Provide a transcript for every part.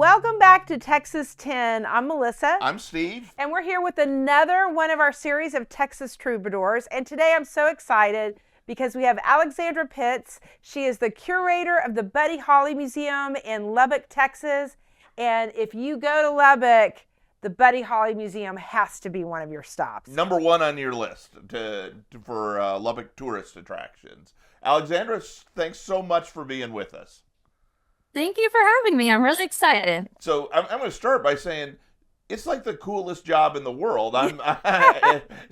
Welcome back to Texas 10. I'm Melissa. I'm Steve. And we're here with another one of our series of Texas Troubadours. And today I'm so excited because we have Alexandra Pitts. She is the curator of the Buddy Holly Museum in Lubbock, Texas. And if you go to Lubbock, the Buddy Holly Museum has to be one of your stops. Number one on your list for Lubbock tourist attractions. Alexandra, thanks so much for being with us. Thank you for having me. I'm really excited. So I'm going to start by saying it's like the coolest job in the world.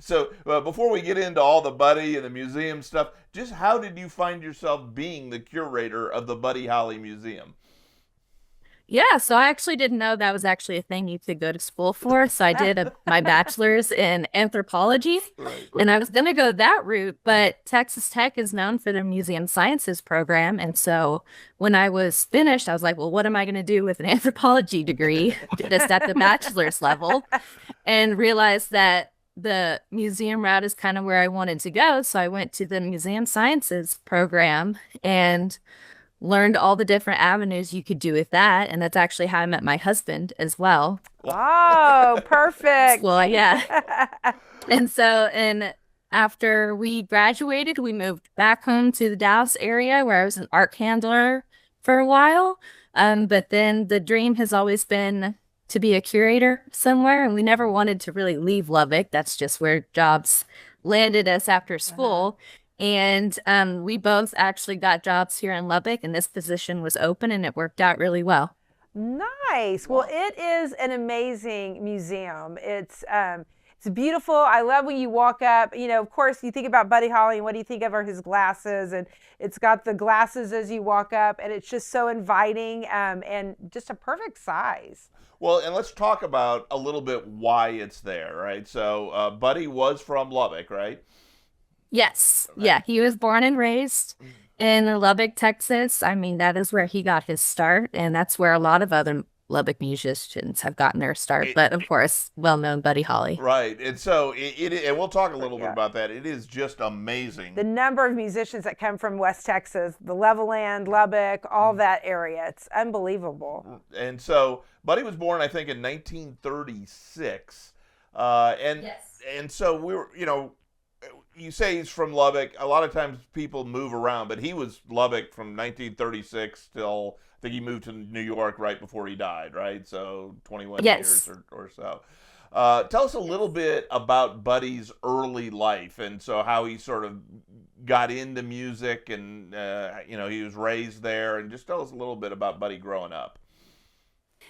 So before we get into all the Buddy and the museum stuff, just how did you find yourself being the curator of the Buddy Holly Museum? Yeah, so I actually didn't know that was actually a thing you could go to school for. So I did my bachelor's in anthropology, Right. and I was going to go that route, but Texas Tech is known for their museum sciences program. And so when I was finished, I was like, well, what am I going to do with an anthropology degree just at the bachelor's level? And realized that the museum route is kind of where I wanted to go. So I went to the museum sciences program and learned all the different avenues you could do with that. And that's actually how I met my husband as well. Oh, perfect. Well, yeah. And after we graduated, we moved back home to the Dallas area where I was an art handler for a while. But then the dream has always been to be a curator somewhere. And we never wanted to really leave Lubbock. That's just where jobs landed us after school. And we both actually got jobs here in Lubbock, and this position was open, and it worked out really well. Nice. Well, it is an amazing museum. It's beautiful. I love when you walk up. You know, of course, you think about Buddy Holly, and what do you think of are his glasses? And it's got the glasses as you walk up, and it's just so inviting and just a perfect size. Well, and let's talk about a little bit why it's there, right? So Buddy was from Lubbock, right? Yes. Yeah. He was born and raised in Lubbock, Texas. I mean, that is where he got his start. And that's where a lot of other Lubbock musicians have gotten their start. But of course, well-known Buddy Holly. Right. And so and we'll talk a little bit about that. It is just amazing. The number of musicians that come from West Texas, the Levelland, Lubbock, all that area. It's unbelievable. And so Buddy was born, I think, in 1936. And so we were, you say he's from Lubbock. A lot of times people move around, but he was Lubbock from 1936 till I think he moved to New York right before he died, right? So 21 years or so. Tell us a little bit about Buddy's early life and so how he sort of got into music and, he was raised there. And just tell us a little bit about Buddy growing up.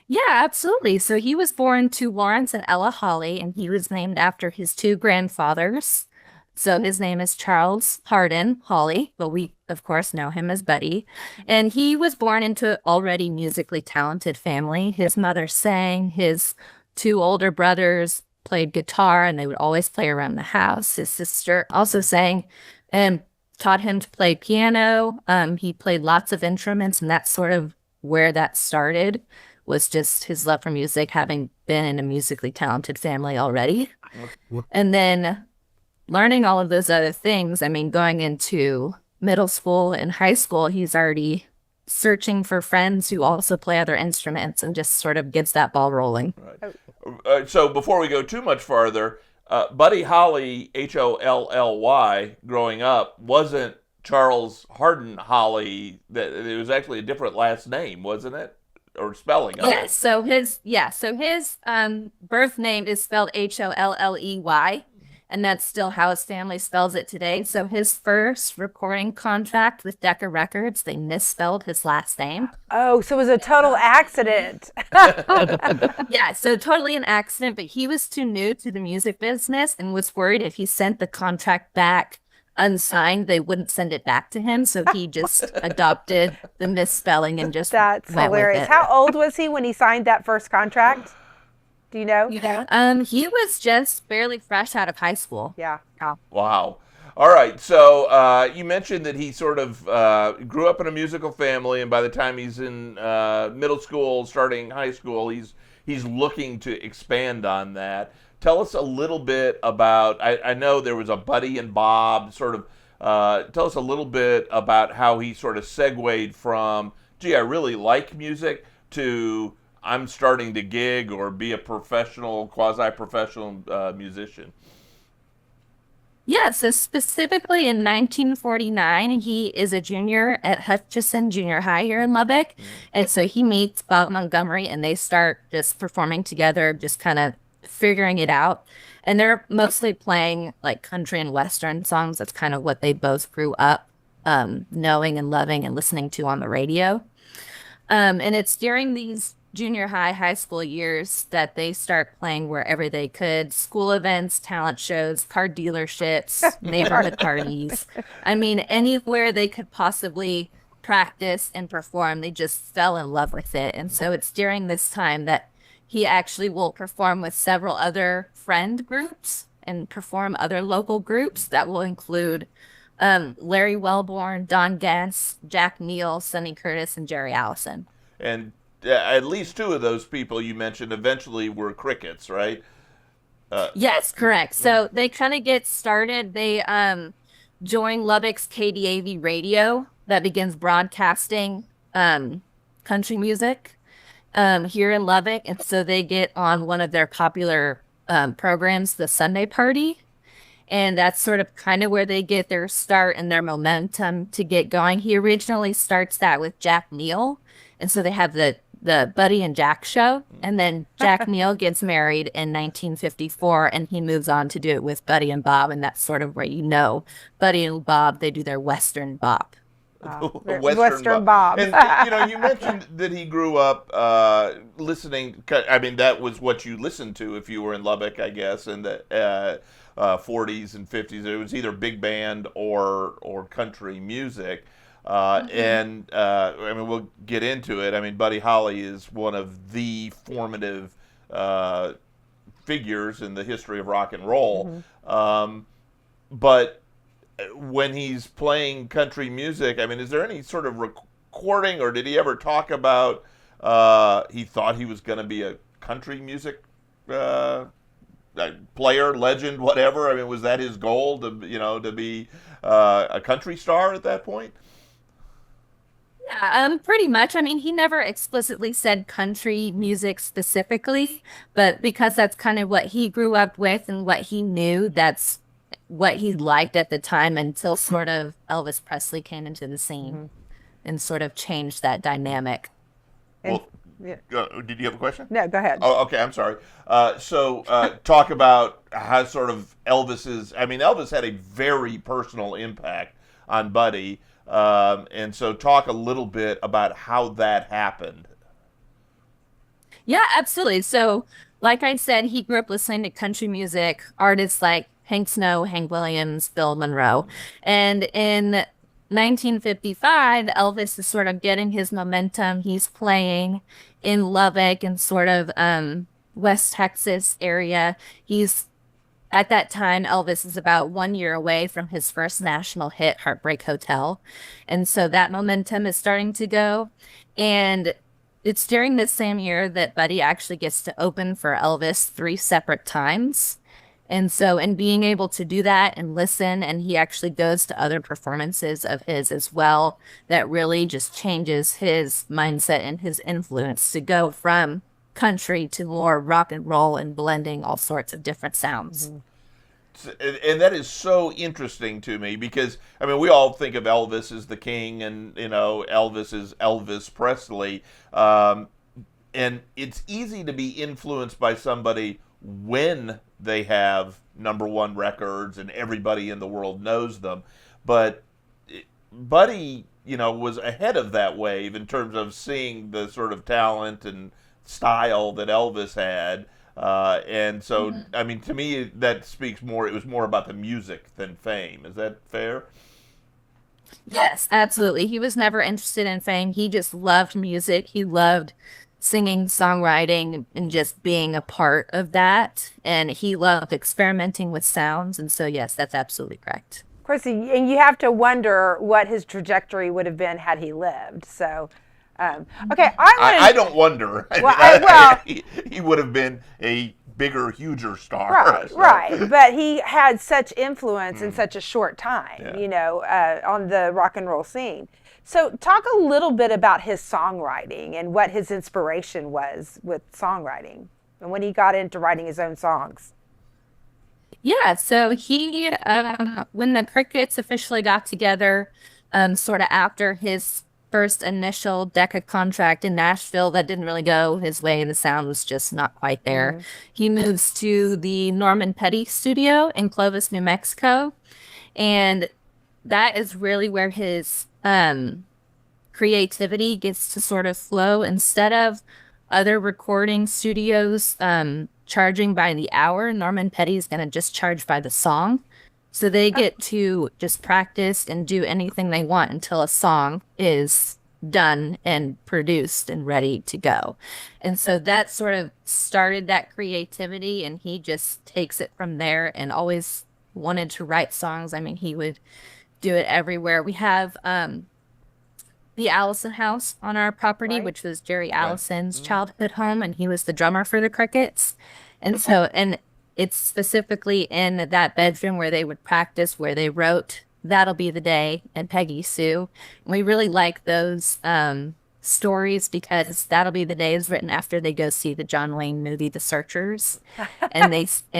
Yeah, absolutely. So he was born to Lawrence and Ella Holly, and he was named after his two grandfathers. So his name is Charles Hardin Holly, but we, of course, know him as Buddy. And he was born into an already musically talented family. His mother sang. His two older brothers played guitar, and they would always play around the house. His sister also sang and taught him to play piano. He played lots of instruments, and that's sort of where that started, was just his love for music, having been in a musically talented family already. And then learning all of those other things, I mean, going into middle school and high school, he's already searching for friends who also play other instruments and just sort of gets that ball rolling. Right. So before we go too much farther, Buddy Holly, Holly, growing up, wasn't Charles Hardin Holly. It was actually a different last name, wasn't it? Or spelling of it. So his birth name is spelled Holley. And that's still how his family spells it today. So his first recording contract with Decca Records, they misspelled his last name. Oh, so it was a total accident. Yeah, so totally an accident, but he was too new to the music business and was worried if he sent the contract back unsigned, they wouldn't send it back to him. So he just adopted the misspelling and just That's went hilarious. with it. How old was he when he signed that first contract? Do you know? He was just barely fresh out of high school. Yeah. Wow. All right. So you mentioned that he sort of grew up in a musical family, and by the time he's in middle school, starting high school, he's looking to expand on that. Tell us a little bit about. I know there was a Buddy and Bob sort of. Tell us a little bit about how he sort of segued from, gee, I really like music, to I'm starting to gig or be a professional, quasi-professional musician? Yeah, so specifically in 1949, he is a junior at Hutchinson Junior High here in Lubbock. And so he meets Bob Montgomery and they start just performing together, just kind of figuring it out. And they're mostly playing like country and Western songs. That's kind of what they both grew up knowing and loving and listening to on the radio. And it's during these junior high, high school years that they start playing wherever they could. School events, talent shows, car dealerships, neighborhood parties. I mean, anywhere they could possibly practice and perform, they just fell in love with it. And so it's during this time that he actually will perform with several other friend groups and perform other local groups that will include Larry Wellborn, Don Guess, Jack Neal, Sonny Curtis, and Jerry Allison. And at least two of those people you mentioned eventually were Crickets, right? Yes, correct. So they kind of get started. They join Lubbock's KDAV radio that begins broadcasting country music here in Lubbock. And so they get on one of their popular programs, the Sunday Party. And that's sort of kind of where they get their start and their momentum to get going. He originally starts that with Jack Neal. And so they have the Buddy and Jack show. And then Jack Neal gets married in 1954 and he moves on to do it with Buddy and Bob. And that's sort of where Buddy and Bob, they do their Western bop. Western Bob. And, you mentioned that he grew up listening. I mean, that was what you listened to if you were in Lubbock, I guess, in the 40s and 50s. It was either big band or country music. And I mean, we'll get into it. I mean, Buddy Holly is one of the formative figures in the history of rock and roll. But when he's playing country music, I mean, is there any sort of recording, or did he ever talk about he thought he was going to be a country music player, legend, whatever? I mean, was that his goal to be a country star at that point? Yeah, pretty much. I mean, he never explicitly said country music specifically, but because that's kind of what he grew up with and what he knew, that's what he liked at the time until sort of Elvis Presley came into the scene and sort of changed that dynamic. Well, did you have a question? No, go ahead. Oh, okay, I'm sorry. So talk about how sort of Elvis had a very personal impact on Buddy. And so talk a little bit about how that happened. Yeah, absolutely. So like I said, he grew up listening to country music, artists like Hank Snow, Hank Williams, Bill Monroe. And in 1955, Elvis is sort of getting his momentum. He's playing in Lubbock and sort of West Texas area. At that time, Elvis is about 1 year away from his first national hit, Heartbreak Hotel. And so that momentum is starting to go. And it's during this same year that Buddy actually gets to open for Elvis 3 separate times. And so in being able to do that and listen, and he actually goes to other performances of his as well, that really just changes his mindset and his influence to go from country to more rock and roll and blending all sorts of different sounds. And that is so interesting to me because, I mean, we all think of Elvis as the king and, Elvis is Elvis Presley. And it's easy to be influenced by somebody when they have #1 records and everybody in the world knows them. But Buddy, was ahead of that wave in terms of seeing the sort of talent and style that Elvis had. And so, I mean, to me, that speaks more, it was more about the music than fame. Is that fair? Yes, absolutely. He was never interested in fame. He just loved music. He loved singing, songwriting, and just being a part of that. And he loved experimenting with sounds. And so, yes, that's absolutely correct. Of course, and you have to wonder what his trajectory would have been had he lived. So, okay, I don't wonder. Well, he would have been a bigger, huger star. Right, So. right. But he had such influence in such a short time, on the rock and roll scene. So talk a little bit about his songwriting and what his inspiration was with songwriting and when he got into writing his own songs. Yeah, so he, when the Crickets officially got together, sort of after his first initial Decca contract in Nashville that didn't really go his way and the sound was just not quite there, he moves to the Norman Petty studio in Clovis, New Mexico. And that is really where his creativity gets to sort of flow. Instead of other recording studios charging by the hour, Norman Petty is going to just charge by the song. So they get to just practice and do anything they want until a song is done and produced and ready to go. And so that sort of started that creativity, and he just takes it from there and always wanted to write songs. I mean, he would do it everywhere. We have the Allison House on our property, Right. which was Jerry Allison's childhood home, and he was the drummer for the Crickets. And so, and it's specifically in that bedroom where they would practice, where they wrote That'll Be the Day and Peggy Sue. And we really like those stories because That'll Be the Day is written after they go see the John Wayne movie, The Searchers. And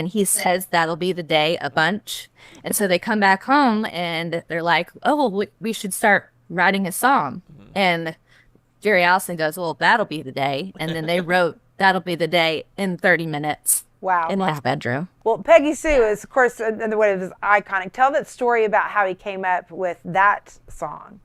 he says That'll Be the Day a bunch. And so they come back home and they're like, oh, well, we should start writing a song. And Jerry Allison goes, well, that'll be the day. And then they wrote That'll Be the Day in 30 minutes. Wow. In his bedroom. Well, Peggy Sue is, of course, another one of his iconic. Tell that story about how he came up with that song.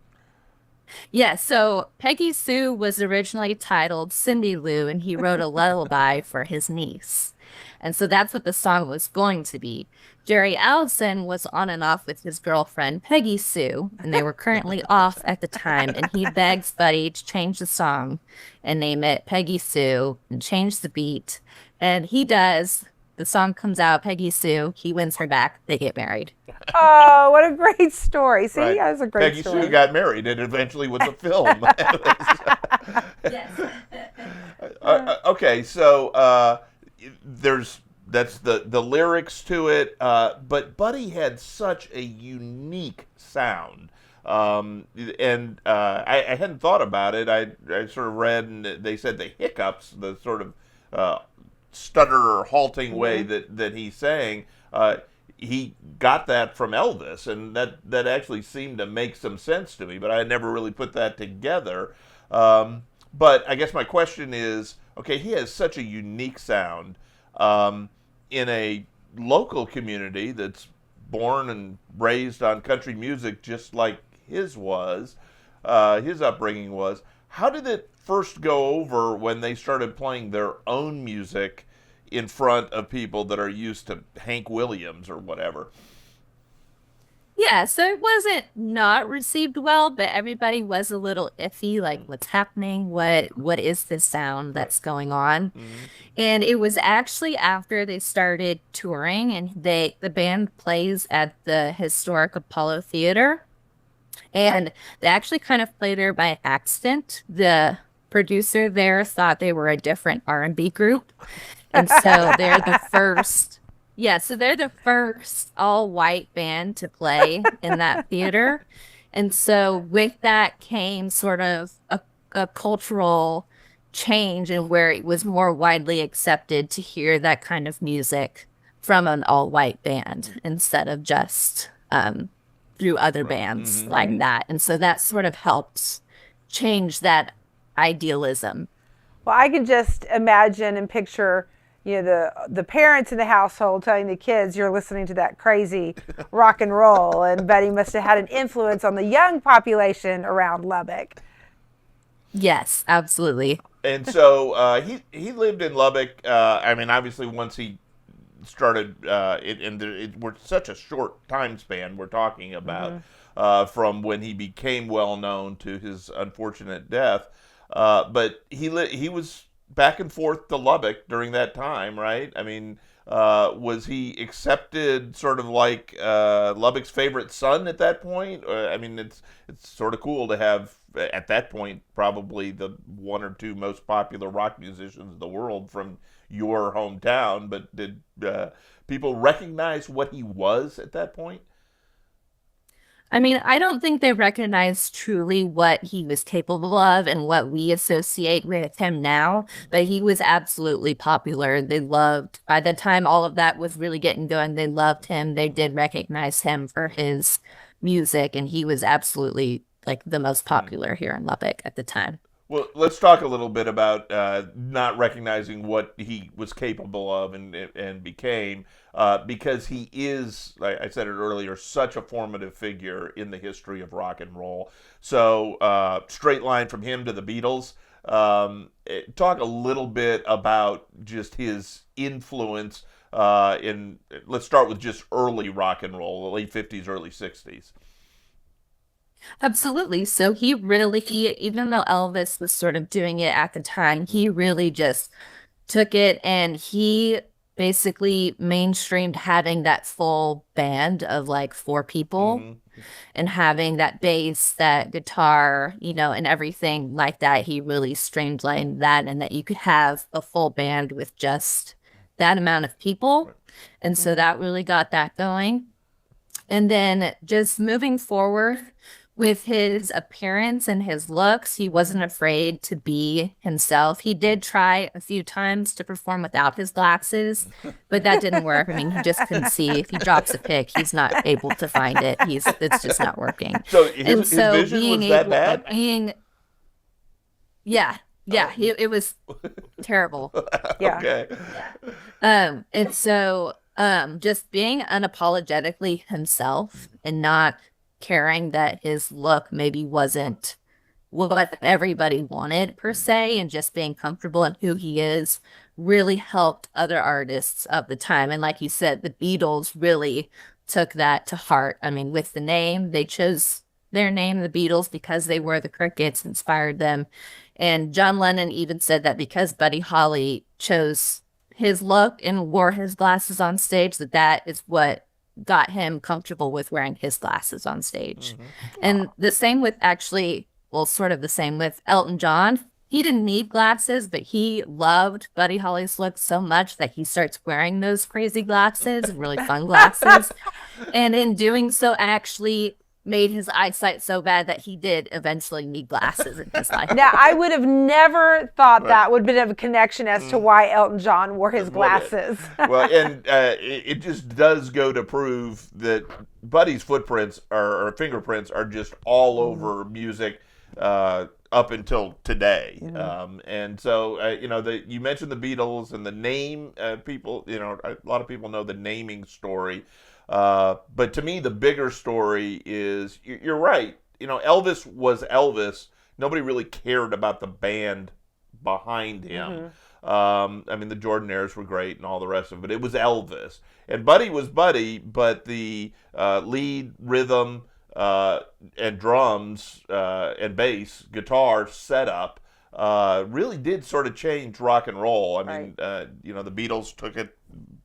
Yeah, so Peggy Sue was originally titled Cindy Lou, and he wrote a lullaby for his niece. And so that's what the song was going to be. Jerry Allison was on and off with his girlfriend, Peggy Sue, and they were currently off at the time, and he begs Buddy to change the song and name it Peggy Sue and change the beat. And he does. The song comes out, Peggy Sue. He wins her back. They get married. Oh, what a great story. See, Right. that was a great Peggy story. Sue got married, and eventually was a film. Yes. Okay, so that's the lyrics to it, but Buddy had such a unique sound. And I hadn't thought about it. I sort of read, and they said the hiccups, the sort of stutter or halting way that he sang, he got that from Elvis, and that actually seemed to make some sense to me, but I had never really put that together. But I guess my question is, okay, he has such a unique sound in a local community that's born and raised on country music just like his upbringing was. How did it first go over when they started playing their own music in front of people that are used to Hank Williams or whatever? Yeah, so it wasn't not received well, but everybody was a little iffy, like what's happening, what is this sound that's going on? And it was actually after they started touring, and the band plays at the historic Apollo Theater, and they actually kind of play there by accident. The producer there thought they were a different R&B group, and so they're the first. Yeah, so they're the first all-white band to play in that theater. And so with that came sort of a cultural change in where it was more widely accepted to hear that kind of music from an all-white band instead of just through other bands like that. And so that sort of helped change that idealism. Well, I can just imagine and picture, the parents in the household telling the kids, you're listening to that crazy rock and roll. And Buddy must have had an influence on the young population around Lubbock. Yes, absolutely. And so he lived in Lubbock. I mean, obviously, once he started, we're such a short time span we're talking about from when he became well known to his unfortunate death. But he was back and forth to Lubbock during that time, right? I mean, Was he accepted sort of like Lubbock's favorite son at that point? I mean, it's sort of cool to have, at that point, probably the one or two most popular rock musicians in the world from your hometown. But did people recognize what he was at that point? I mean, I don't think they recognized truly what he was capable of and what we associate with him now, but he was absolutely popular. They loved, by the time all of that was really getting going, they loved him. They did recognize him for his music, and he was absolutely like the most popular here in Lubbock at the time. Well, let's talk a little bit about not recognizing what he was capable of and became, because he is, like I said it earlier, such a formative figure in the history of rock and roll. So, straight line from him to the Beatles. Talk a little bit about just his influence in. Let's start with just early rock and roll, the late '50s, early '60s. Absolutely. So even though Elvis was sort of doing it at the time, he really just took it and he basically mainstreamed having that full band of like four people and having that bass, that guitar, and everything like that. He really streamlined that and that you could have a full band with just that amount of people. And so that really got that going. And then just moving forward with his appearance and his looks, he wasn't afraid to be himself. He did try a few times to perform without his glasses, but that didn't work. I mean, he just couldn't see. If he drops a pick, he's not able to find it. It's just not working. So his vision was that bad? It was terrible. Yeah. Okay. And so just being unapologetically himself and not caring that his look maybe wasn't what everybody wanted per se, and just being comfortable in who he is really helped other artists of the time. And like you said, the Beatles really took that to heart. I mean, with the name, they chose their name, the Beatles, because they were the Crickets, inspired them. And John Lennon even said that because Buddy Holly chose his look and wore his glasses on stage, that is what got him comfortable with wearing his glasses on stage. And the same with sort of the same with Elton John. He didn't need glasses, but he loved Buddy Holly's look so much that he starts wearing those crazy glasses, really fun glasses. And in doing so, actually made his eyesight so bad that he did eventually need glasses in his life. Now, I would have never thought that would have been a connection as to why Elton John wore his glasses. Well, and it just does go to prove that Buddy's footprints or fingerprints are just all over music up until today. And so, you mentioned the Beatles and the name. People, a lot of people know the naming story. But to me, the bigger story is, you're right. Elvis was Elvis. Nobody really cared about the band behind him. I mean, the Jordanaires were great and all the rest of it, but it was Elvis. And Buddy was Buddy, but the lead, rhythm, and drums, and bass, guitar setup really did sort of change rock and roll. I mean, the Beatles took it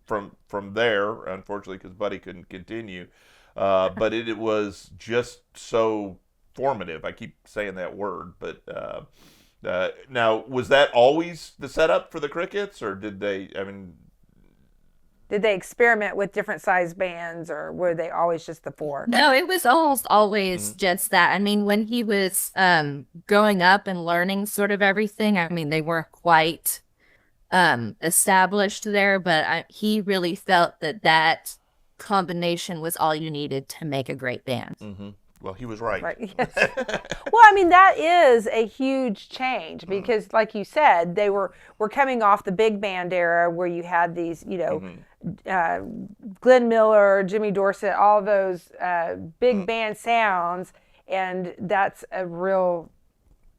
from there, unfortunately, because Buddy couldn't continue. But it was just so formative. I keep saying that word, but now, was that always the setup for the Crickets, or did they experiment with different size bands, or were they always just the four? No, it was almost always just that. I mean, when he was growing up and learning sort of everything, I mean, they weren't quite established there, but he really felt that combination was all you needed to make a great band. Well, he was right. Yes. Well, I mean, that is a huge change because, like you said, they were coming off the big band era where you had these, Glenn Miller, Jimmy Dorsett, all those big band sounds, and that's a real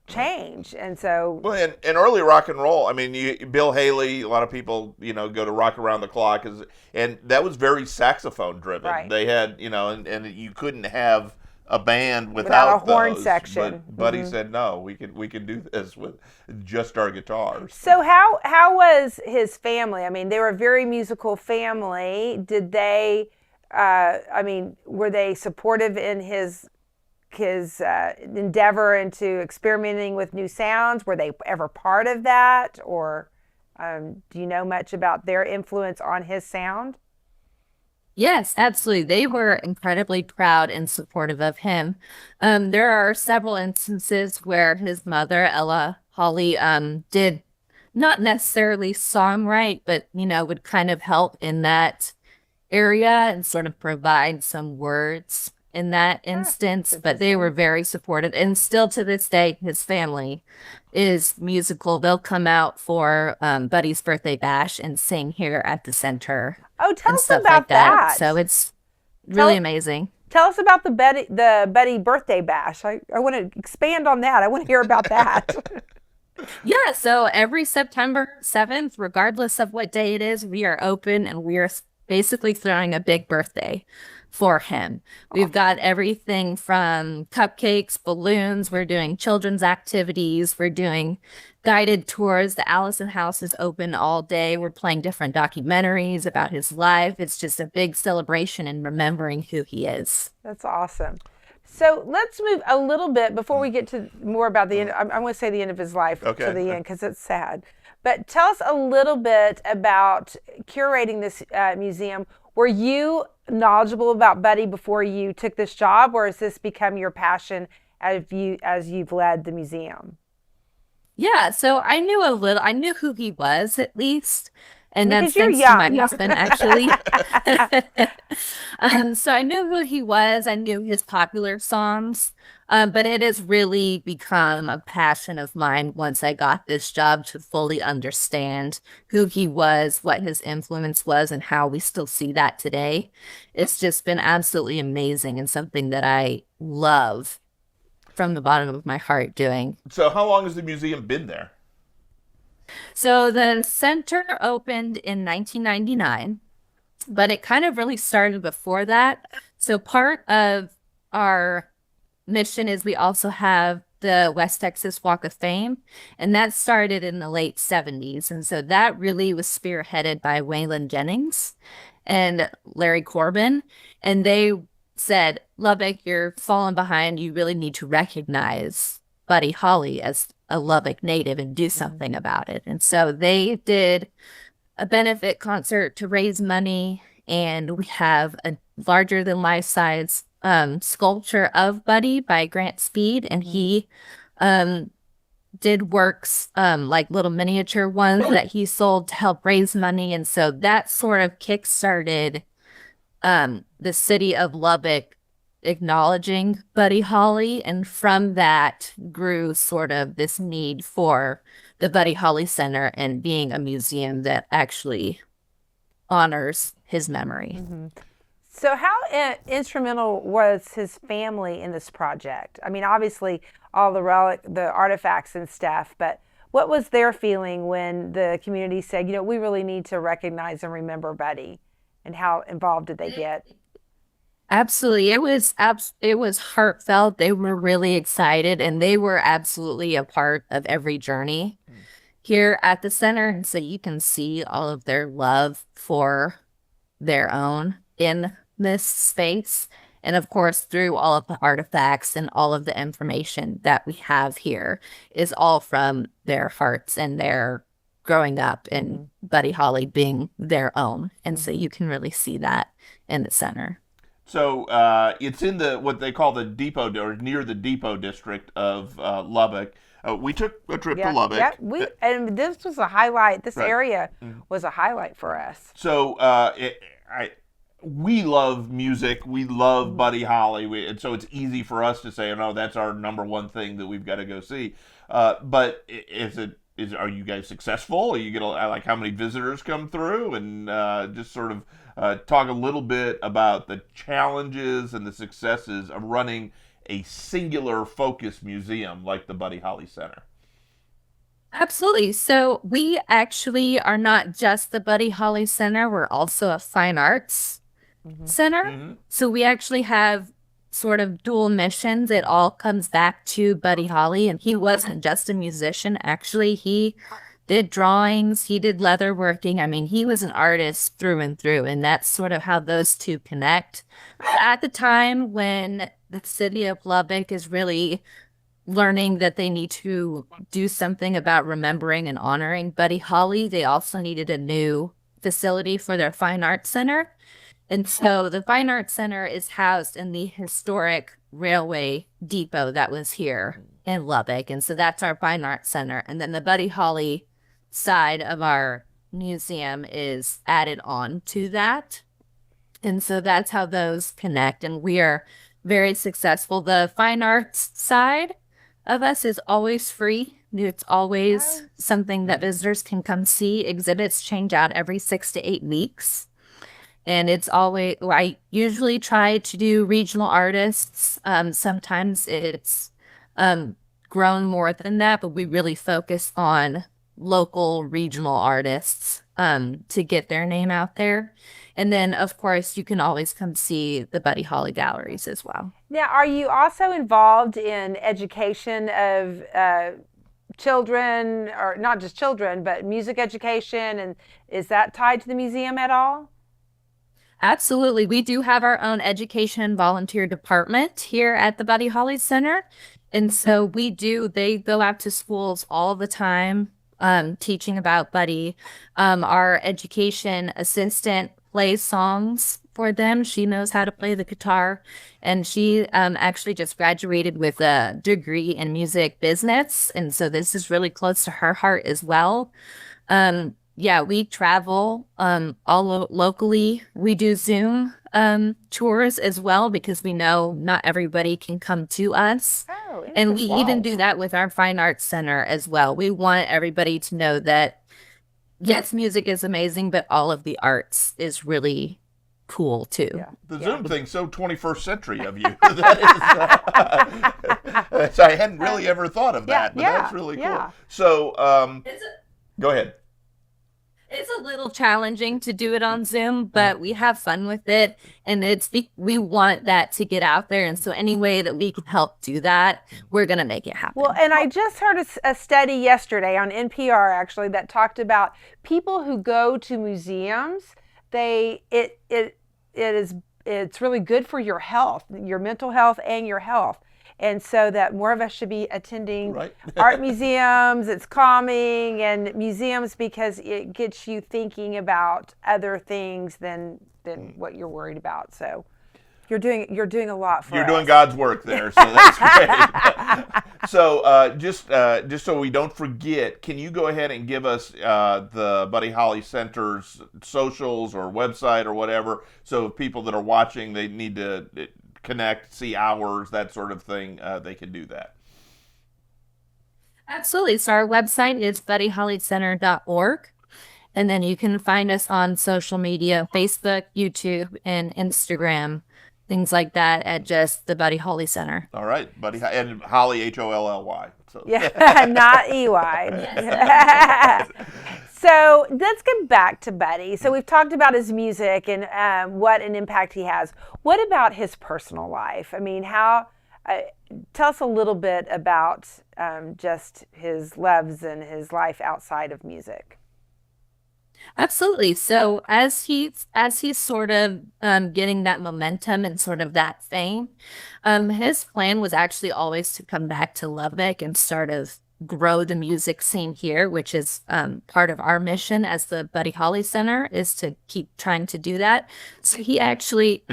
change. And so, well, and early rock and roll, I mean, Bill Haley, a lot of people go to Rock Around the Clock, and that was very saxophone driven. Right. They had and you couldn't have a band Without a without horn those. section. But Buddy said, no, we can do this with just our guitars. So how was his family? I mean, they were a very musical family. Did they? I mean, were they supportive in his endeavor into experimenting with new sounds? Were they ever part of that, or do you know much about their influence on his sound? Yes, absolutely. They were incredibly proud and supportive of him. There are several instances where his mother, Ella Holly, did not necessarily songwrite, but would kind of help in that area and sort of provide some words in that instance. But they were very supportive, and still to this day, his family is musical. They'll come out for Buddy's birthday bash and sing here at the center. Oh, tell and us stuff about like that. So it's really amazing. Tell us about the Buddy birthday bash. I want to expand on that. I want to hear about that. Yeah, so every September 7th, regardless of what day it is, we are open and we are basically throwing a big birthday for him. We've got everything from cupcakes, balloons, we're doing children's activities, we're doing guided tours. The Allison House is open all day. We're playing different documentaries about his life. It's just a big celebration and remembering who he is. That's awesome. So let's move a little bit before we get to more about the end. I want to say the end of his life to the end because it's sad. But tell us a little bit about curating this museum. Were you knowledgeable about Buddy before you took this job, or has this become your passion as you've led the museum? Yeah, so I knew a little. I knew who he was at least, and Because that's you're thanks to young. my husband actually. So I knew who he was. I knew his popular songs, but it has really become a passion of mine once I got this job to fully understand who he was, what his influence was, and how we still see that today. It's just been absolutely amazing and something that I love from the bottom of my heart doing. So how long has the museum been there? So the center opened in 1999, but it kind of really started before that. So part of our mission is we also have the West Texas Walk of Fame, and that started in the late 70s. And so that really was spearheaded by Waylon Jennings and Larry Corbin. And they said, Lubbock, you're falling behind. You really need to recognize Buddy Holly as a Lubbock native and do something about it. And so they did a benefit concert to raise money, and we have a larger than life size sculpture of Buddy by Grant Speed, and he did works like little miniature ones that he sold to help raise money. And so that sort of kickstarted the city of Lubbock acknowledging Buddy Holly, and from that grew sort of this need for the Buddy Holly Center and being a museum that actually honors his memory. Mm-hmm. So how instrumental was his family in this project? I mean, obviously all the artifacts and stuff, but what was their feeling when the community said, we really need to recognize and remember Buddy, and how involved did they get? Absolutely. It was heartfelt. They were really excited, and they were absolutely a part of every journey here at the center. And so you can see all of their love for their own in this space. And of course, through all of the artifacts and all of the information that we have here is all from their hearts and their growing up and Buddy Holly being their own. And so you can really see that in the center. So it's in what they call the depot, or near the depot district of Lubbock. We took a trip to Lubbock. Yeah, and this was a highlight. This area was a highlight for us. So we love music. We love Buddy Holly, and so it's easy for us to say, "Oh no, that's our number one thing that we've got to go see." But are you guys successful? Are you like how many visitors come through, and just sort of talk a little bit about the challenges and the successes of running a singular focus museum like the Buddy Holly Center? Absolutely. So we actually are not just the Buddy Holly Center. We're also a fine arts center. So we actually have sort of dual missions. It all comes back to Buddy Holly, and he wasn't just a musician. Actually, he did drawings, he did leatherworking. I mean, he was an artist through and through, and that's sort of how those two connect. At the time when the city of Lubbock is really learning that they need to do something about remembering and honoring Buddy Holly, they also needed a new facility for their fine arts center. And so the Fine Arts Center is housed in the historic railway depot that was here in Lubbock. And so that's our Fine Arts Center. And then the Buddy Holly side of our museum is added on to that. And so that's how those connect. And we are very successful. The fine arts side of us is always free. It's always something that visitors can come see. Exhibits change out every 6 to 8 weeks. And it's always, I usually try to do regional artists. Sometimes it's grown more than that, but we really focus on local regional artists to get their name out there. And then, of course, you can always come see the Buddy Holly galleries as well. Now, are you also involved in education of children, or not just children, but music education? And is that tied to the museum at all? Absolutely. We do have our own education and volunteer department here at the Buddy Holly Center. And so they go out to schools all the time, teaching about Buddy. Our education assistant plays songs for them. She knows how to play the guitar, and she actually just graduated with a degree in music business. And so this is really close to her heart as well. Yeah, we travel all locally. We do Zoom tours as well because we know not everybody can come to us. Oh, and we even do that with our Fine Arts Center as well. We want everybody to know that, yes, music is amazing, but all of the arts is really cool too. Yeah. The Zoom thing's so 21st century of you. That is, I hadn't really ever thought of that, but that's really cool. So, go ahead. It's a little challenging to do it on Zoom, but we have fun with it, and we want that to get out there, and so any way that we can help do that, we're going to make it happen. Well, and I just heard a study yesterday on NPR actually that talked about people who go to museums. It's really good for your health, your mental health and your health. And so that more of us should be attending art museums. It's calming, and museums because it gets you thinking about other things than what you're worried about. So you're doing a lot for us. You're doing God's work there, so that's great. So just so we don't forget, can you go ahead and give us the Buddy Holly Center's socials or website or whatever, so people that are watching, they need to connect, see hours, that sort of thing, they can do that. Absolutely. So our website is buddyhollycenter.org. And then you can find us on social media, Facebook, YouTube, and Instagram, things like that, at just the Buddy Holly Center. All right. Buddy, and Holly, Holly. So. Yeah, not EY. So let's get back to Buddy. So we've talked about his music and what an impact he has. What about his personal life? I mean, tell us a little bit about just his loves and his life outside of music. Absolutely. So as he's sort of getting that momentum and sort of that fame, his plan was actually always to come back to Lubbock and sort of grow the music scene here, which is part of our mission as the Buddy Holly Center, is to keep trying to do that. So he actually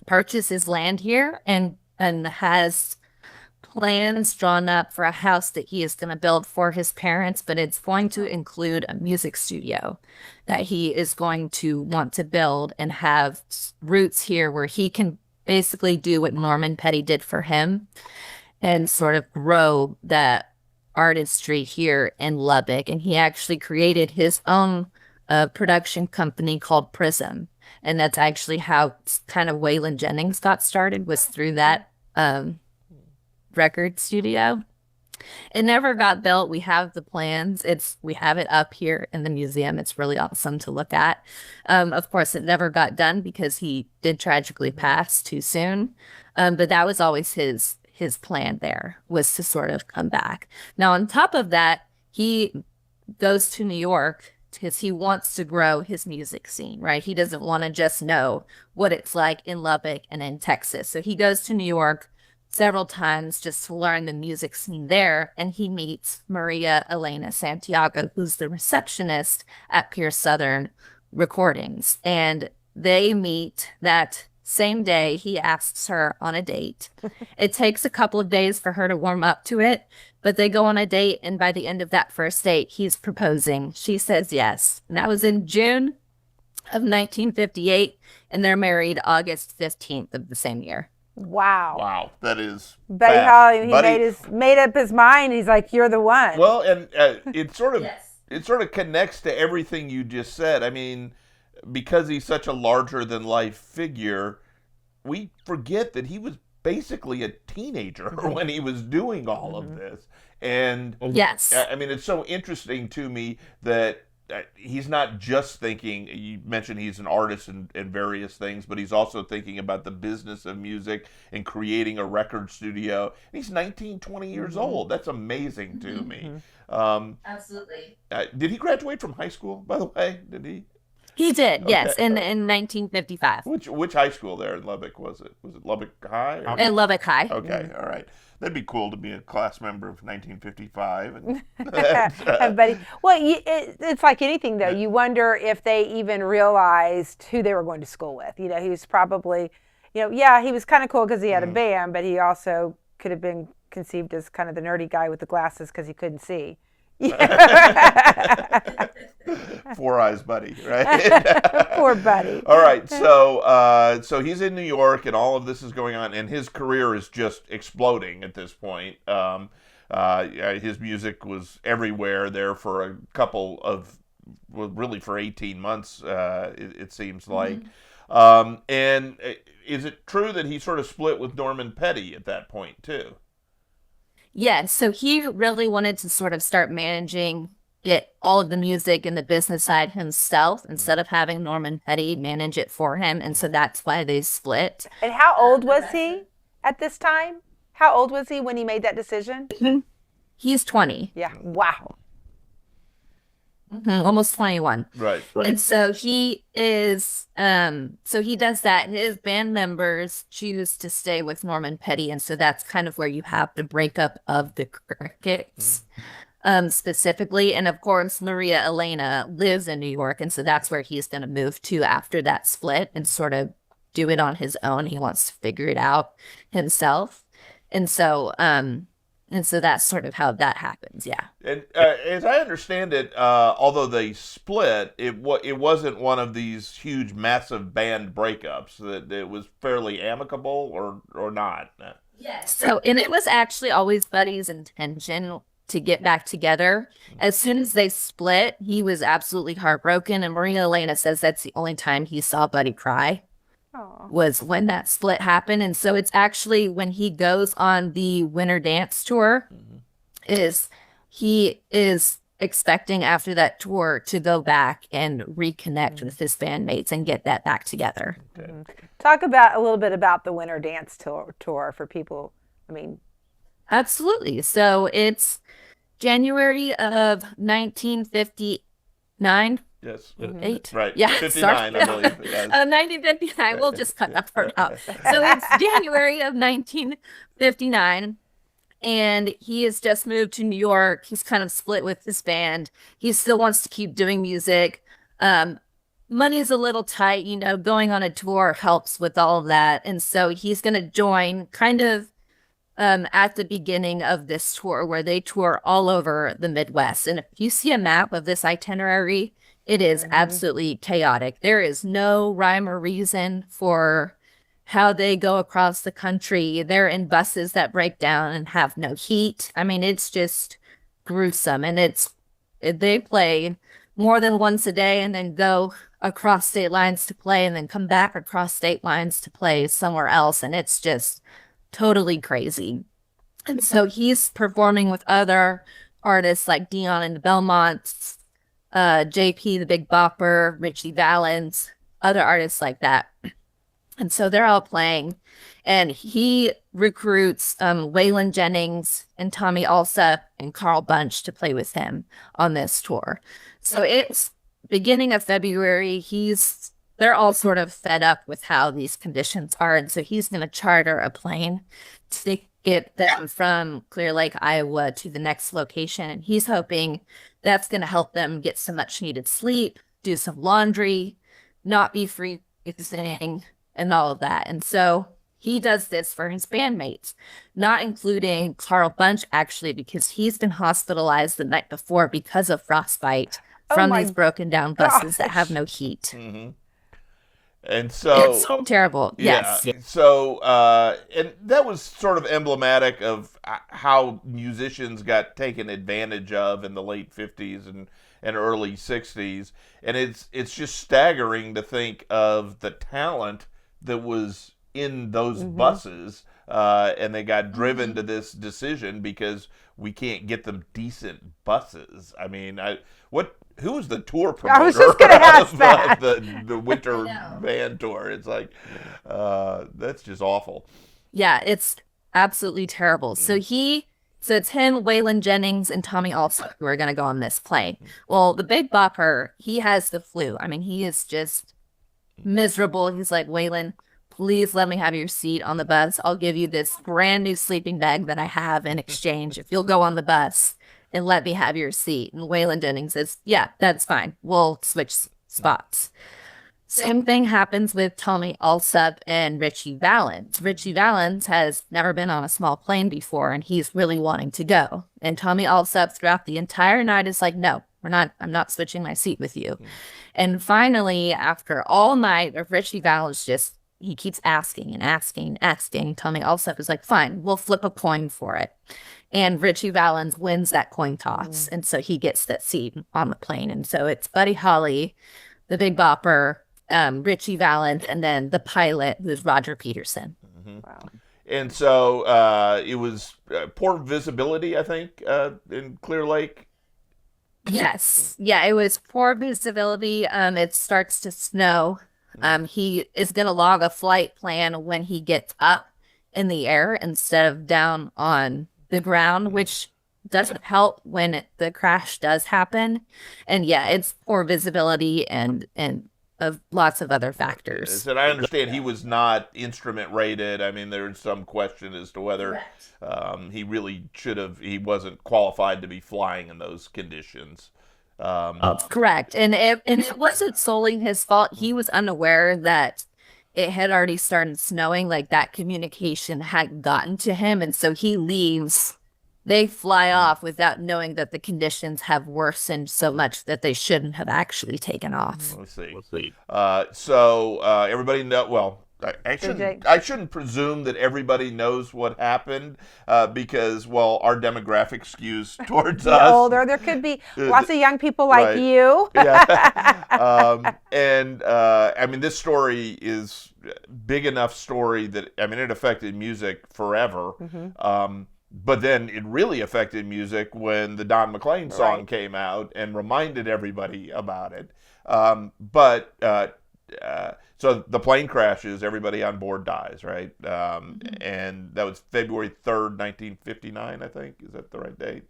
purchases land here and has plans drawn up for a house that he is going to build for his parents, but it's going to include a music studio that he is going to want to build and have roots here where he can basically do what Norman Petty did for him and sort of grow that artistry here in Lubbock. And he actually created his own production company called Prism. And that's actually how kind of Waylon Jennings got started, was through that record studio. It never got built. We have the plans. We have it up here in the museum. It's really awesome to look at. Of course, it never got done because he did tragically pass too soon. But that was always his plan there, was to sort of come back. Now, on top of that, he goes to New York because he wants to grow his music scene, right? He doesn't want to just know what it's like in Lubbock and in Texas. So he goes to New York several times just to learn the music scene there. And he meets Maria Elena Santiago, who's the receptionist at Pierce Southern Recordings. And they meet that same day. He asks her on a date. It takes a couple of days for her to warm up to it, but they go on a date. And by the end of that first date, he's proposing. She says yes. And that was in June of 1958. And they're married August 15th of the same year. Wow. Wow, that is Buddy fast. Holly, he Buddy, made up his mind. He's like, you're the one. well, and it sort of connects to everything you just said. I mean, because he's such a larger than life figure, we forget that he was basically a teenager when he was doing all of this. And yes, I mean, it's so interesting to me that he's not just thinking, you mentioned he's an artist and various things, but he's also thinking about the business of music and creating a record studio. And he's 19, 20 years old. That's amazing to me. absolutely. Did he graduate from high school, by the way? Did he? He did, yes, Okay. in 1955. Which high school there in Lubbock was it? Was it Lubbock High? Or? In Lubbock High. Okay, all right. That'd be cool to be a class member of 1955. And Everybody. Well, it's like anything, though. You wonder if they even realized who they were going to school with. You know, he was probably, yeah, he was kind of cool because he had a band, but he also could have been conceived as kind of the nerdy guy with the glasses because he couldn't see. Four Eyes Buddy, right? Poor Buddy. All right, so he's in New York, and all of this is going on, and his career is just exploding at this point. His music was everywhere there for a couple of, well, really for 18 months, it seems like. And is it true that he sort of split with Norman Petty at that point too? Yeah, so he really wanted to sort of start managing all of the music and the business side himself instead of having Norman Petty manage it for him. And so that's why they split. And how old was he at this time? How old was he when he made that decision? He's 20. Yeah. Wow. Almost 21. Right. And so he is, so he does that. His band members choose to stay with Norman Petty. And so that's kind of where you have the breakup of the Crickets, specifically. And of course, Maria Elena lives in New York. And so that's where he's going to move to after that split and sort of do it on his own. He wants to figure it out himself. And so that's sort of how that happens, yeah. And as I understand it, although they split, it wasn't one of these huge, massive band breakups. That it was fairly amicable, or not. Yes. So, and it was actually always Buddy's intention to get back together. As soon as they split, he was absolutely heartbroken, and Maria Elena says that's the only time he saw Buddy cry. Aww. Was when that split happened. And so it's actually when he goes on the Winter Dance Tour, he is expecting after that tour to go back and reconnect with his bandmates and get that back together. Okay. Talk about a little bit about the Winter Dance Tour for people. I mean, absolutely. So it's January of 1959. Yes. Eight. Right. Yeah. 59, I believe. Yes. 1959. We'll just cut that part out. So it's January of 1959. And he has just moved to New York. He's kind of split with his band. He still wants to keep doing music. Money's a little tight, going on a tour helps with all of that. And so he's going to join kind of at the beginning of this tour where they tour all over the Midwest. And if you see a map of this itinerary, it is absolutely chaotic. There is no rhyme or reason for how they go across the country. They're in buses that break down and have no heat. I mean, it's just gruesome. And they play more than once a day and then go across state lines to play and then come back across state lines to play somewhere else. And it's just totally crazy. And so he's performing with other artists like Dion and the Belmonts, JP the Big Bopper, Richie Valens, other artists like that. And so they're all playing. And he recruits Waylon Jennings and Tommy Allsup and Carl Bunch to play with him on this tour. So it's beginning of February. They're all sort of fed up with how these conditions are. And so he's going to charter a plane to get them from Clear Lake, Iowa to the next location. And he's hoping that's going to help them get some much needed sleep, do some laundry, not be freezing, and all of that. And so he does this for his bandmates, not including Carl Bunch, actually, because he's been hospitalized the night before because of frostbite from these broken down buses that have no heat. Mm-hmm. And so it's so terrible. Yeah. Yes. So and that was sort of emblematic of how musicians got taken advantage of in the late 50s and early 60s. And it's just staggering to think of the talent that was in those buses, and they got driven to this decision because we can't get them decent buses. I mean, who was the tour promoter? I was just going to ask that. The winter band tour. It's like, that's just awful. Yeah, it's absolutely terrible. So it's him, Waylon Jennings, and Tommy Allsup who are going to go on this plane. Well, the Big Bopper, he has the flu. I mean, he is just miserable. He's like, Waylon, please let me have your seat on the bus. I'll give you this brand new sleeping bag that I have in exchange if you'll go on the bus and let me have your seat. And Waylon Jennings says, yeah, that's fine. We'll switch spots. Same thing happens with Tommy Allsup and Richie Valens. Richie Valens has never been on a small plane before, and he's really wanting to go. And Tommy Allsup throughout the entire night is like, no, I'm not switching my seat with you. And finally, after all night of Richie Valens he keeps asking and asking and asking, Tommy Allsup is like, fine, we'll flip a coin for it. And Richie Valens wins that coin toss. And so he gets that seat on the plane. And so it's Buddy Holly, the Big Bopper, Richie Valens, and then the pilot, who's Roger Peterson. Mm-hmm. Wow. And so it was poor visibility, I think, in Clear Lake. Yes. Yeah, it was poor visibility. It starts to snow. He is going to log a flight plan when he gets up in the air instead of down on the ground, which doesn't help when the crash does happen. And yeah, it's poor visibility and of lots of other factors. And I understand he was not instrument rated. I mean, there's some question as to whether he really he wasn't qualified to be flying in those conditions. Correct. And it wasn't solely his fault. He was unaware that it had already started snowing, like that communication had gotten to him. And so he leaves. They fly off without knowing that the conditions have worsened so much that they shouldn't have actually taken off. We'll see. So everybody know. Well, I shouldn't presume that everybody knows what happened because, well, our demographic skews towards us. Older, there could be lots of young people like you. Yeah. And I mean, this story is big enough story that, I mean, it affected music forever. But then it really affected music when the Don McLean song came out and reminded everybody about it. So the plane crashes, everybody on board dies, right? And that was February 3rd, 1959, I think. Is that the right date?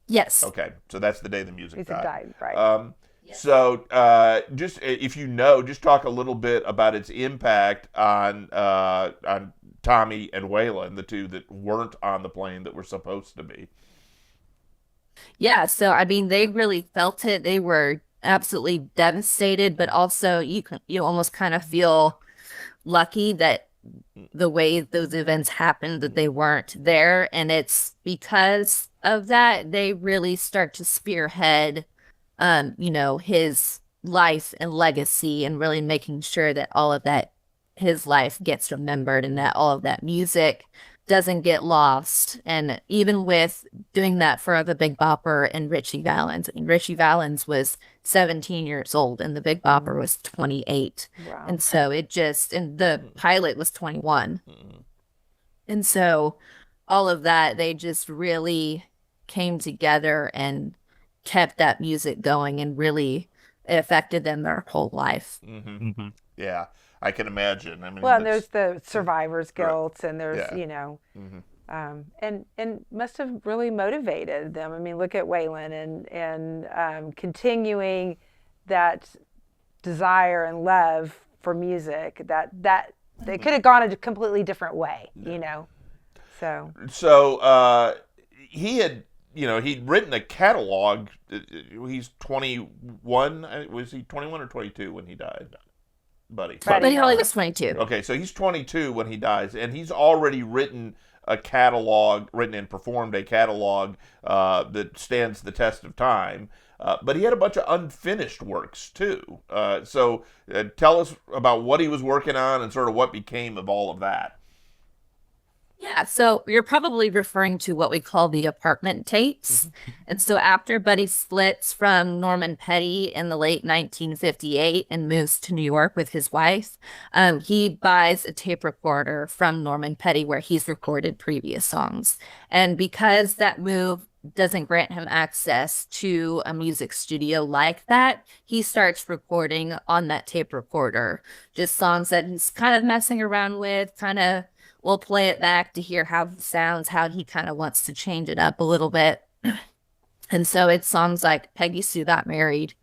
Yes. Okay, so that's the day the music died. Right. So just if you know, just talk a little bit about its impact on Tommy and Waylon, the two that weren't on the plane that were supposed to be. Yeah, so I mean, they really felt it. They were absolutely devastated, but also you almost kind of feel lucky that the way those events happened, that they weren't there. And it's because of that, they really start to spearhead, his life and legacy and really making sure that all of that, his life gets remembered and that all of that music doesn't get lost. And even with doing that for the Big Bopper and Richie Valens, I mean, Richie Valens was 17 years old and the Big Bopper was 28. Wow. And so and the pilot was 21. And so all of that, they just really came together and kept that music going, and really it affected them their whole life. Yeah. I can imagine. I mean, well, and there's the survivor's guilt, and there's Mm-hmm. and must have really motivated them. I mean, look at Waylon and continuing that desire and love for music that they could have gone a completely different way, So he had, he'd written a catalog. He's 21. Was he 21 or 22 when he died? Buddy Holly was 22. Okay, so he's 22 when he dies, and he's already written and performed a catalog that stands the test of time. But he had a bunch of unfinished works too. So tell us about what he was working on and sort of what became of all of that. Yeah, so you're probably referring to what we call the apartment tapes. And so after Buddy splits from Norman Petty in the late 1958 and moves to New York with his wife, he buys a tape recorder from Norman Petty where he's recorded previous songs. And because that move doesn't grant him access to a music studio like that, he starts recording on that tape recorder, just songs that he's kind of messing around with, we'll play it back to hear how it sounds, how he kind of wants to change it up a little bit. And so it's songs like Peggy Sue Got Married,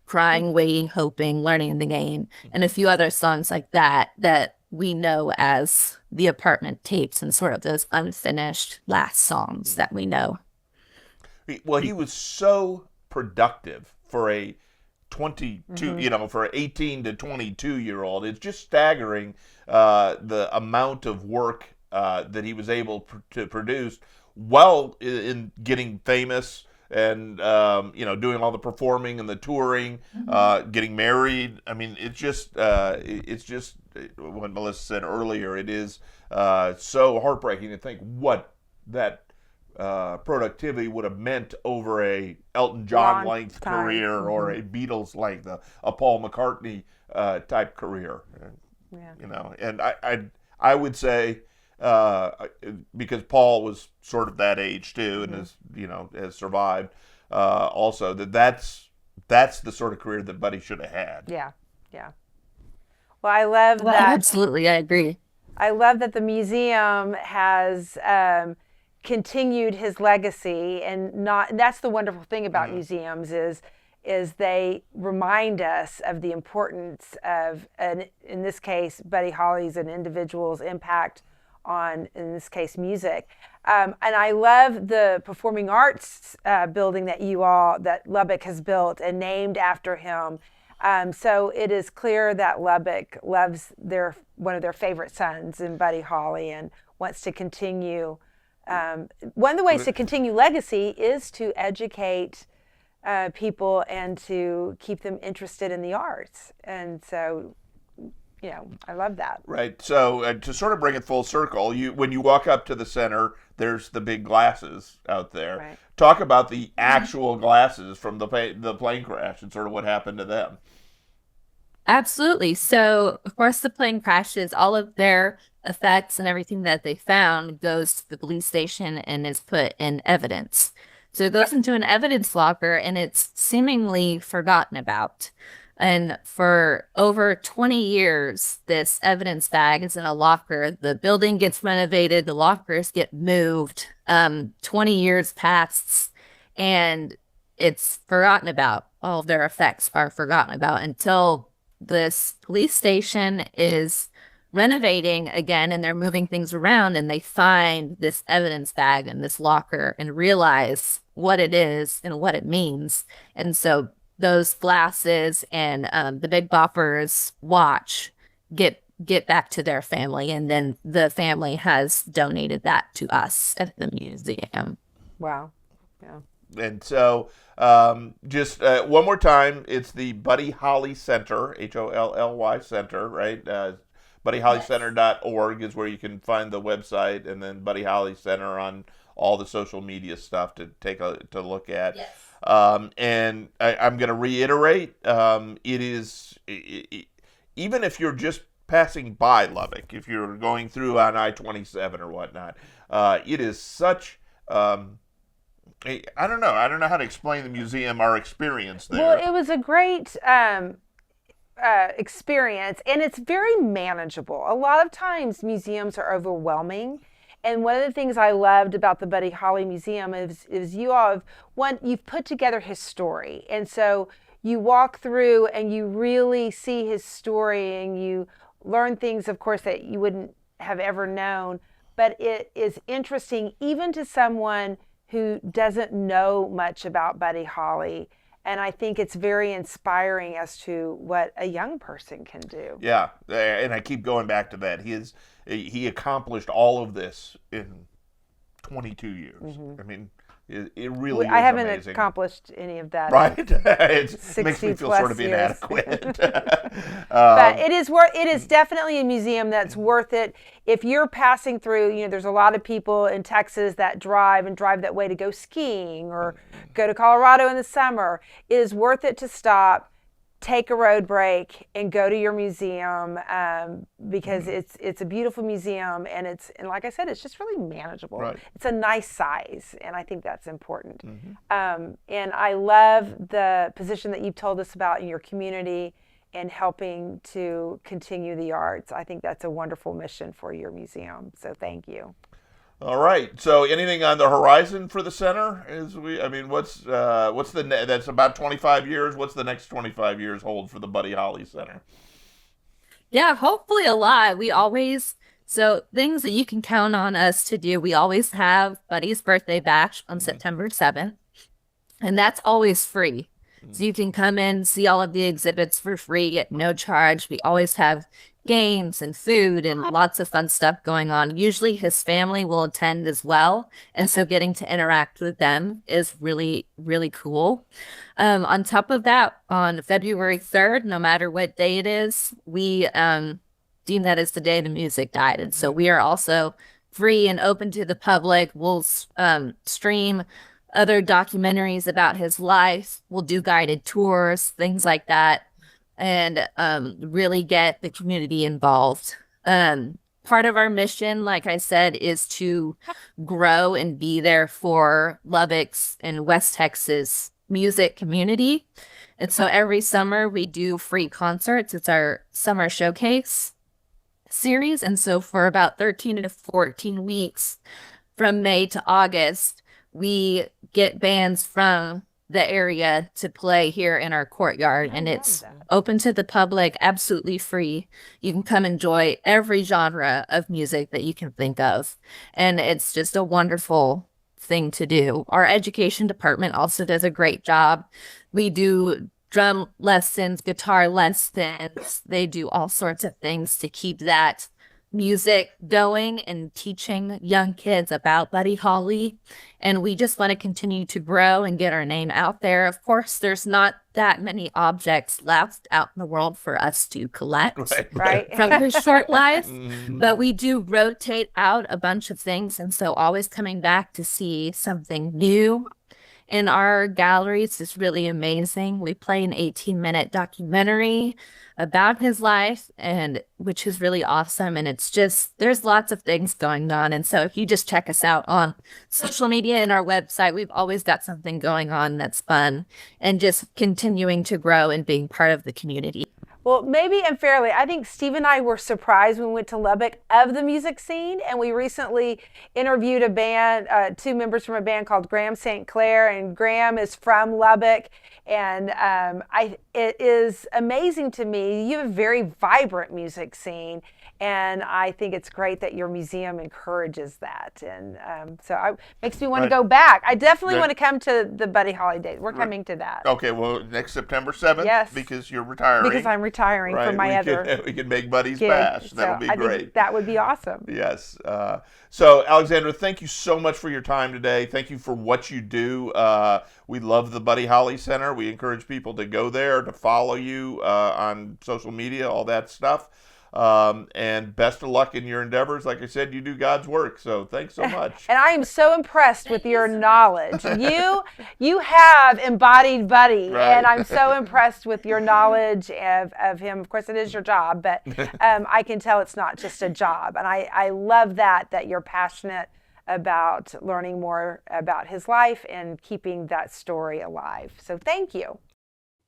Crying, Waiting, Hoping, Learning the Game, and a few other songs like that we know as the apartment tapes and sort of those unfinished last songs that we know. Well, he was so productive for a 22, for an 18 to 22-year-old. It's just staggering the amount of work that he was able to produce while in getting famous and, doing all the performing and the touring, getting married. I mean, it's just what Melissa said earlier. It is so heartbreaking to think what that productivity would have meant over a Elton John length career or a Beatles length, a Paul McCartney type career. Yeah. And I would say because Paul was sort of that age too, and has survived also that's the sort of career that Buddy should have had. Yeah. Well, I love that. Absolutely, I agree. I love that the museum has continued his legacy, and that's the wonderful thing about museums is they remind us of the importance of, in this case, Buddy Holly's an individual's impact on, in this case, music. And I love the performing arts building that Lubbock has built and named after him. So it is clear that Lubbock loves one of their favorite sons in Buddy Holly and wants to continue. One of the ways to continue legacy is to educate people and to keep them interested in the arts. And so, I love that. Right. So to sort of bring it full circle, when you walk up to the center, there's the big glasses out there. Right. Talk about the actual glasses from the plane crash and sort of what happened to them. Absolutely. So, of course, the plane crashes. All of their effects and everything that they found goes to the police station and is put in evidence. So it goes into an evidence locker and it's seemingly forgotten about. And for over 20 years, this evidence bag is in a locker. The building gets renovated. The lockers get moved. 20 years pass and it's forgotten about. All of their effects are forgotten about until this police station is renovating again and they're moving things around and they find this evidence bag in this locker and realize what it is and what it means. And so those glasses and the Big Bopper's watch get back to their family, and then the family has donated that to us at the museum. Wow. Yeah. And so just one more time, it's the Buddy Holly Center, HOLLY Center, right? BuddyHollyCenter.org is where you can find the website, and then Buddy Holly Center on all the social media stuff to look at. Yes. And I'm going to reiterate, it is, even if you're just passing by Lubbock, if you're going through on I-27 or whatnot, it is such, I don't know how to explain the museum, our experience there. Well, it was a great experience, and it's very manageable. A lot of times museums are overwhelming. And one of the things I loved about the Buddy Holly Museum is you all you've put together his story. And so you walk through and you really see his story, and you learn things, of course, that you wouldn't have ever known. But it is interesting even to someone who doesn't know much about Buddy Holly. And I think it's very inspiring as to what a young person can do. Yeah, and I keep going back to that. He accomplished all of this in 22 years. Mm-hmm. I mean, it really is I haven't amazing. Accomplished any of that. Right? It makes me feel sort of inadequate. But it is definitely a museum that's worth it. If you're passing through, there's a lot of people in Texas that drive that way to go skiing or go to Colorado in the summer. It is worth it to stop, take a road break, and go to your museum because it's a beautiful museum, and like I said, it's just really manageable. Right. It's a nice size, and I think that's important. Mm-hmm. And I love the position that you've told us about in your community and helping to continue the arts. I think that's a wonderful mission for your museum. So thank you. All right. So, anything on the horizon for the center? What's that's about 25 years. What's the next 25 years hold for the Buddy Holly Center? Yeah, hopefully a lot. So things that you can count on us to do. We always have Buddy's birthday bash on September 7th, and that's always free. So you can come in, see all of the exhibits for free at no charge. We always have games and food and lots of fun stuff going on. Usually his family will attend as well. And so getting to interact with them is really, really cool. On top of that, on February 3rd, no matter what day it is, we deem that as the day the music died. And so we are also free and open to the public. We'll stream other documentaries about his life. We'll do guided tours, things like that, and really get the community involved. Part of our mission, like I said, is to grow and be there for Lubbock's and West Texas music community. And so every summer we do free concerts. It's our summer showcase series. And so for about 13 to 14 weeks from May to August, we get bands from the area to play here in our courtyard, and it's open to the public, absolutely free. You can come enjoy every genre of music that you can think of, and it's just a wonderful thing to do. Our education department also does a great job. We do drum lessons, guitar lessons. They do all sorts of things to keep that music going and teaching young kids about Buddy Holly. And we just want to continue to grow and get our name out there. Of course, there's not that many objects left out in the world for us to collect right. from his short life, but we do rotate out a bunch of things. And so always coming back to see something new in our galleries is really amazing. We play an 18-minute documentary about his life, and which is really awesome. And it's just, there's lots of things going on. And so if you just check us out on social media and our website, we've always got something going on that's fun and just continuing to grow and being part of the community. Well, maybe unfairly, I think Steve and I were surprised when we went to Lubbock of the music scene, and we recently interviewed a band, two members from a band called Graham St. Clair, and Graham is from Lubbock, and it is amazing to me. You have a very vibrant music scene, and I think it's great that your museum encourages that, and it makes me want to go back. I definitely want to come to the Buddy Holly Days. We're coming to that. Okay, well, next September 7th, yes, because you're retiring. Because I'm retiring from my we can make Buddy's bash. That'll be great. Think that would be awesome. Yes. So, Alexandra, thank you so much for your time today. Thank you for what you do. We love the Buddy Holly Center. We encourage people to go there, to follow you on social media, all that stuff. And best of luck in your endeavors. Like I said, you do God's work. So thanks so much. And I am so impressed with your knowledge. You have embodied Buddy, right. And I'm so impressed with your knowledge of him. Of course, it is your job, but I can tell it's not just a job. And I love that you're passionate about learning more about his life and keeping that story alive. So thank you.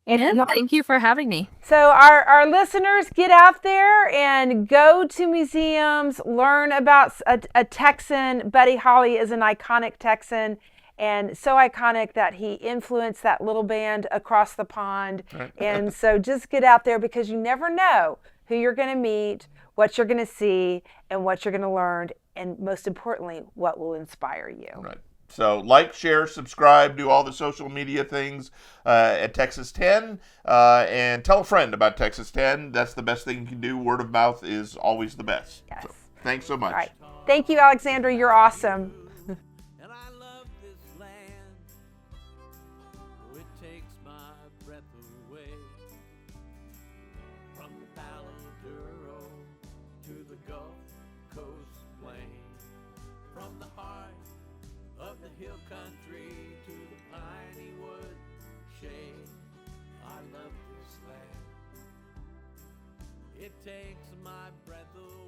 And thank you for having me. So our listeners, get out there and go to museums, learn about a Texan. Buddy Holly is an iconic Texan, and so iconic that he influenced that little band across the pond. And so just get out there, because you never know who you're going to meet, what you're going to see, and what you're going to learn, and most importantly, what will inspire you. Right. So like, share, subscribe, do all the social media things at Texas 10, and tell a friend about Texas 10. That's the best thing you can do. Word of mouth is always the best. Yes. So, thanks so much. All right. Thank you, Alexandra. You're awesome. And I love this land. It takes my breath away. From the Troubadours to the Gulf Coast plain. From the heart of the hill country to the piney wood shade. I love this land. It takes my breath away.